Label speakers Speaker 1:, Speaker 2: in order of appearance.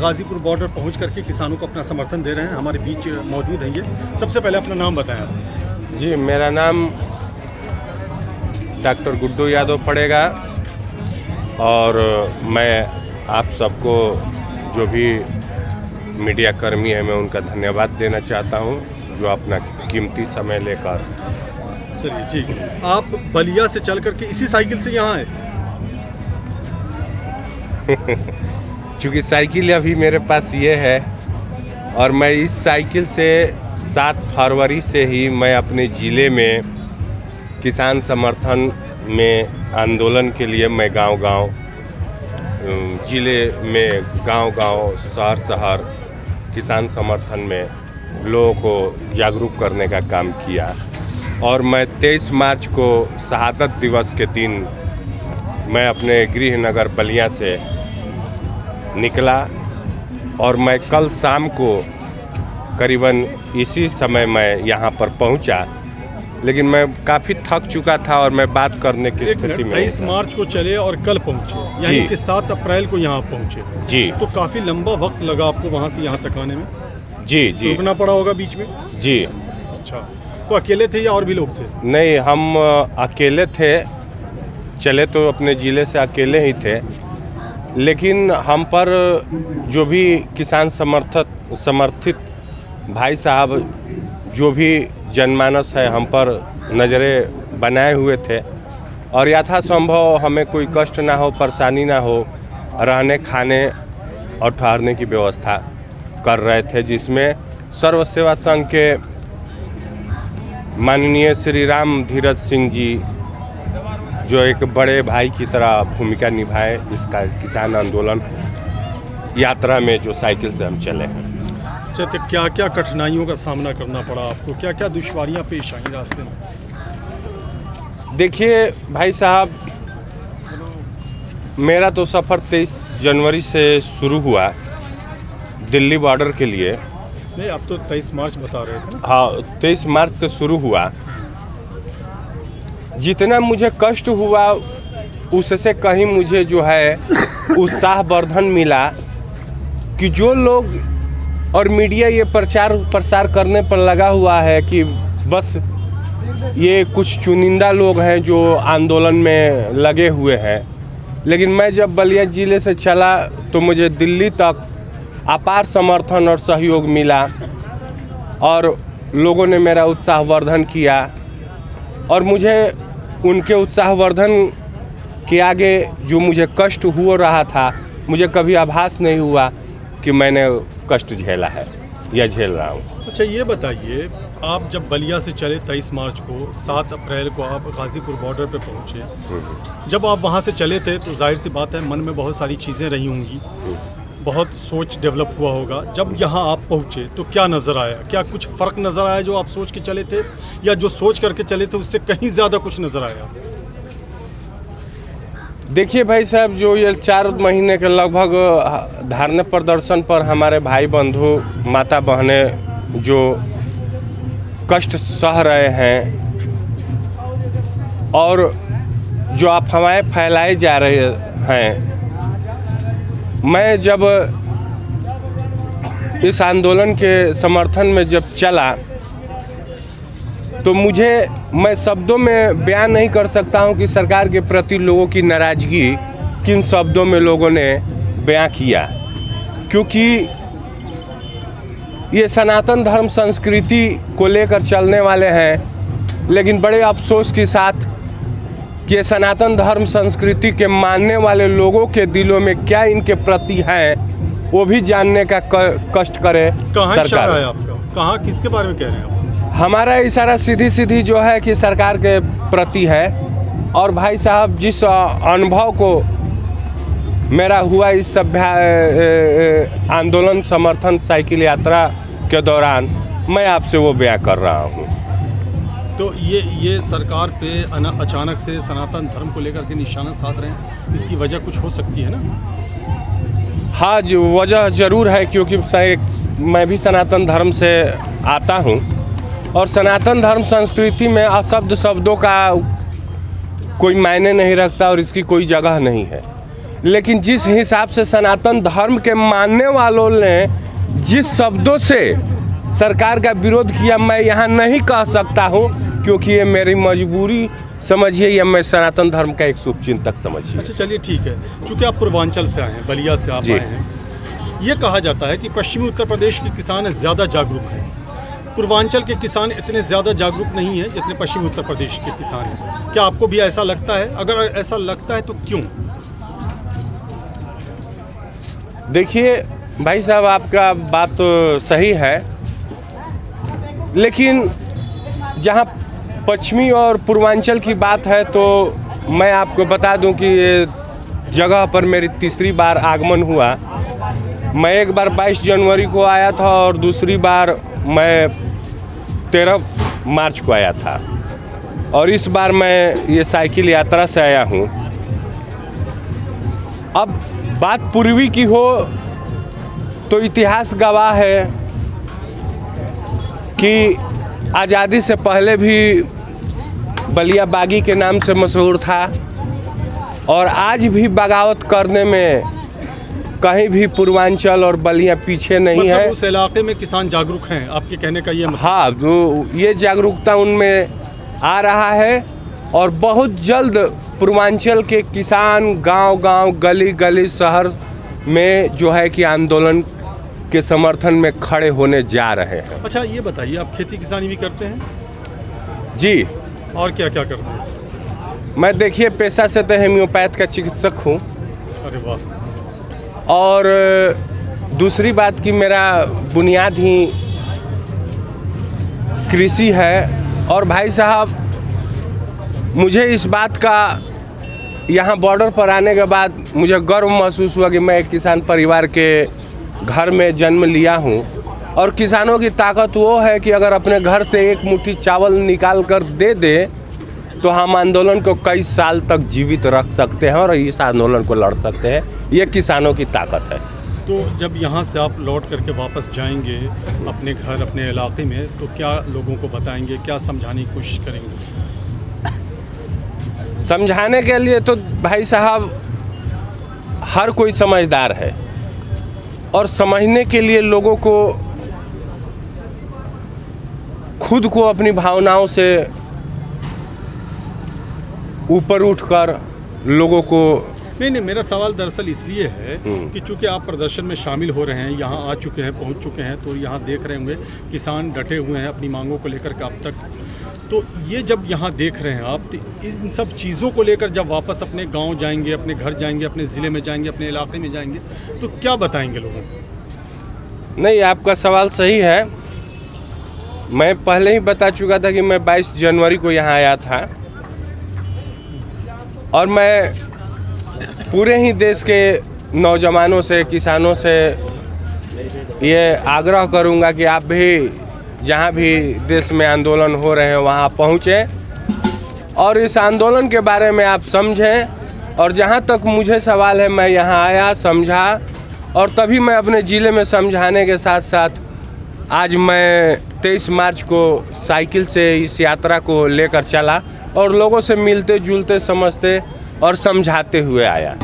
Speaker 1: Ghazipur border पहुंच करके किसानों को अपना समर्थन दे रहे हैं। हमारे बीच मौजूद हैं ये। सबसे पहले अपना नाम बताएं आप।
Speaker 2: जी, मेरा नाम डॉक्टर गुड्डू यादव पड़ेगा और मैं आप सबको जो भी मीडिया कर्मी है मैं उनका धन्यवाद देना चाहता हूं जो अपना कीमती समय लेकर।
Speaker 1: चलिए ठीक है। आप बलिया से चल करके इसी साइकिल से यहाँ आए?
Speaker 2: चूँकि साइकिल अभी मेरे पास ये है और मैं इस साइकिल से 7 फरवरी से ही मैं अपने ज़िले में किसान समर्थन में आंदोलन के लिए मैं गांव-गांव ज़िले में गांव-गांव शहर किसान समर्थन में लोगों को जागरूक करने का काम किया। और मैं 23 मार्च को शहादत दिवस के दिन मैं अपने गृह नगर बलिया से निकला और मैं कल शाम को करीबन इसी समय मैं यहाँ पर पहुँचा, लेकिन मैं काफ़ी थक चुका था और मैं बात करने की स्थिति में।
Speaker 1: 23 मार्च को चले और कल पहुँचे, यानी कि 7 अप्रैल को यहाँ पहुँचे।
Speaker 2: जी, तो
Speaker 1: काफ़ी लंबा वक्त लगा आपको वहाँ से यहाँ तक आने में?
Speaker 2: जी जी,
Speaker 1: रुकना पड़ा होगा बीच में?
Speaker 2: जी।
Speaker 1: अच्छा, तो अकेले थे या और भी लोग थे?
Speaker 2: नहीं, हम अकेले थे। चले तो अपने ज़िले से अकेले ही थे, लेकिन हम पर जो भी किसान समर्थित भाई साहब जो भी जनमानस है हम पर नज़रें बनाए हुए थे और यथासंभव हमें कोई कष्ट ना हो, परेशानी ना हो, रहने खाने और ठहरने की व्यवस्था कर रहे थे, जिसमें सर्व सेवा संघ के माननीय श्री राम धीरज सिंह जी जो एक बड़े भाई की तरह भूमिका निभाए इसका किसान आंदोलन यात्रा में जो साइकिल से हम चले हैं।
Speaker 1: अच्छा, तो क्या क्या कठिनाइयों का सामना करना पड़ा आपको? क्या क्या दुश्वारियां पेश आई रास्ते में?
Speaker 2: देखिए भाई साहब, मेरा तो सफ़र 23 जनवरी से शुरू हुआ दिल्ली बॉर्डर के लिए।
Speaker 1: नहीं, आप तो 23 मार्च बता रहे थे।
Speaker 2: हाँ, 23 मार्च से शुरू हुआ। जितना मुझे कष्ट हुआ उससे कहीं मुझे जो है उत्साहवर्धन मिला कि जो लोग और मीडिया ये प्रचार प्रसार करने पर लगा हुआ है कि बस ये कुछ चुनिंदा लोग हैं जो आंदोलन में लगे हुए हैं, लेकिन मैं जब बलिया ज़िले से चला तो मुझे दिल्ली तक अपार समर्थन और सहयोग मिला और लोगों ने मेरा उत्साहवर्धन किया और मुझे उनके उत्साहवर्धन के आगे जो मुझे कष्ट हो रहा था मुझे कभी आभास नहीं हुआ कि मैंने कष्ट झेला है या झेल रहा हूँ।
Speaker 1: अच्छा, ये बताइए, आप जब बलिया से चले 23 मार्च को, 7 अप्रैल को आप गाजीपुर बॉर्डर पे पहुँचे। जब आप वहाँ से चले थे तो जाहिर सी बात है मन में बहुत सारी चीज़ें रही होंगी, बहुत सोच डेवलप हुआ होगा। जब यहाँ आप पहुँचे तो क्या नज़र आया? क्या कुछ फ़र्क नज़र आया जो आप सोच के चले थे, या जो सोच करके चले थे उससे कहीं ज़्यादा कुछ नज़र आया?
Speaker 2: देखिए भाई साहब, जो ये 4 महीने के लगभग धरने प्रदर्शन पर हमारे भाई बंधु माता बहनें जो कष्ट सह रहे हैं और जो अफवाहें फैलाई जा रहे हैं, मैं जब इस आंदोलन के समर्थन में जब चला तो मैं शब्दों में बयान नहीं कर सकता हूं कि सरकार के प्रति लोगों की नाराज़गी किन शब्दों में लोगों ने बयां किया, क्योंकि ये सनातन धर्म संस्कृति को लेकर चलने वाले हैं, लेकिन बड़े अफसोस के साथ कि ये सनातन धर्म संस्कृति के मानने वाले लोगों के दिलों में क्या इनके प्रति है वो भी जानने का कष्ट करे
Speaker 1: सरकार। इशारा है आपका? कहाँ, किसके बारे में कह रहे हैं आप?
Speaker 2: हमारा इशारा सीधी जो है कि सरकार के प्रति है। और भाई साहब, जिस अनुभव को मेरा हुआ इस आंदोलन समर्थन साइकिल यात्रा के दौरान, मैं आपसे वो बयां कर रहा हूँ।
Speaker 1: तो ये सरकार पे अचानक से सनातन धर्म को लेकर के निशाना साध रहे हैं, इसकी वजह कुछ हो सकती है ना?
Speaker 2: हाँ, जो वजह ज़रूर है, क्योंकि मैं भी सनातन धर्म से आता हूँ और सनातन धर्म संस्कृति में अशब्द शब्दों का कोई मायने नहीं रखता और इसकी कोई जगह नहीं है। लेकिन जिस हिसाब से सनातन धर्म के मानने वालों ने जिस शब्दों से सरकार का विरोध किया, मैं यहाँ नहीं कह सकता हूँ, क्योंकि ये मेरी मजबूरी समझिए या मैं सनातन धर्म का एक शुभचिंतक समझिए।
Speaker 1: अच्छा चलिए ठीक है, चूँकि आप पूर्वांचल से आए हैं, बलिया से आप
Speaker 2: जी।
Speaker 1: आए हैं, ये कहा जाता है कि पश्चिमी उत्तर प्रदेश के किसान ज़्यादा जागरूक हैं, पूर्वांचल के किसान इतने ज़्यादा जागरूक नहीं हैं जितने पश्चिमी उत्तर प्रदेश के किसान हैं। क्या आपको भी ऐसा लगता है? अगर ऐसा लगता है तो क्यों?
Speaker 2: देखिए भाई साहब, आपका बात तो सही है, लेकिन जहाँ पश्चिमी और पूर्वांचल की बात है तो मैं आपको बता दूं कि ये जगह पर मेरी तीसरी बार आगमन हुआ। मैं एक बार 22 जनवरी को आया था और दूसरी बार मैं 13 मार्च को आया था, और इस बार मैं ये साइकिल यात्रा से आया हूँ। अब बात पूर्वी की हो तो इतिहास गवाह है कि आज़ादी से पहले भी बलिया बागी के नाम से मशहूर था, और आज भी बगावत करने में कहीं भी पूर्वांचल और बलिया पीछे नहीं
Speaker 1: मतलब
Speaker 2: है।
Speaker 1: उस इलाके में किसान जागरूक हैं, आपके कहने का ये मतलब?
Speaker 2: हाँ, तो ये जागरूकता उनमें आ रहा है, और बहुत जल्द पूर्वांचल के किसान गांव-गांव, गली-गली, शहर में जो है कि आंदोलन के समर्थन में खड़े होने जा रहे हैं।
Speaker 1: अच्छा ये बताइए, आप खेती किसानी भी करते हैं?
Speaker 2: जी,
Speaker 1: और क्या क्या करते हैं?
Speaker 2: मैं देखिए पेशा से तो होम्योपैथ का चिकित्सक हूँ,
Speaker 1: अरे वाह।
Speaker 2: और दूसरी बात कि मेरा बुनियाद ही कृषि है। और भाई साहब, मुझे इस बात का यहाँ बॉर्डर पर आने के बाद मुझे गर्व महसूस हुआ कि मैं एक किसान परिवार के घर में जन्म लिया हूँ, और किसानों की ताकत वो है कि अगर अपने घर से एक मुट्ठी चावल निकाल कर दे दे तो हम आंदोलन को कई साल तक जीवित रख सकते हैं और इस आंदोलन को लड़ सकते हैं। ये किसानों की ताकत है।
Speaker 1: तो जब यहाँ से आप लौट करके वापस जाएंगे अपने घर, अपने इलाके में, तो क्या लोगों को बताएंगे, क्या समझाने की कोशिश करेंगे?
Speaker 2: समझाने के लिए तो भाई साहब हर कोई समझदार है, और समझने के लिए लोगों को खुद को अपनी भावनाओं से ऊपर उठकर लोगों को
Speaker 1: नहीं, मेरा सवाल दरअसल इसलिए है कि चूंकि आप प्रदर्शन में शामिल हो रहे हैं, यहाँ आ चुके हैं, पहुँच चुके हैं, तो यहाँ देख रहे होंगे किसान डटे हुए हैं अपनी मांगों को लेकर के अब तक। तो ये जब यहाँ देख रहे हैं आप, तो इन सब चीज़ों को लेकर जब वापस अपने गांव जाएंगे, अपने घर जाएंगे, अपने ज़िले में जाएंगे, अपने इलाके में जाएंगे, तो क्या बताएंगे लोगों को?
Speaker 2: नहीं, आपका सवाल सही है। मैं पहले ही बता चुका था कि मैं 22 जनवरी को यहाँ आया था, और मैं पूरे ही देश के नौजवानों से, किसानों से ये आग्रह करूँगा कि आप भी जहाँ भी देश में आंदोलन हो रहे हैं वहाँ पहुँचें और इस आंदोलन के बारे में आप समझें। और जहाँ तक मुझे सवाल है, मैं यहाँ आया, समझा, और तभी मैं अपने ज़िले में समझाने के साथ साथ आज मैं 23 मार्च को साइकिल से इस यात्रा को लेकर चला और लोगों से मिलते जुलते, समझते और समझाते हुए आया।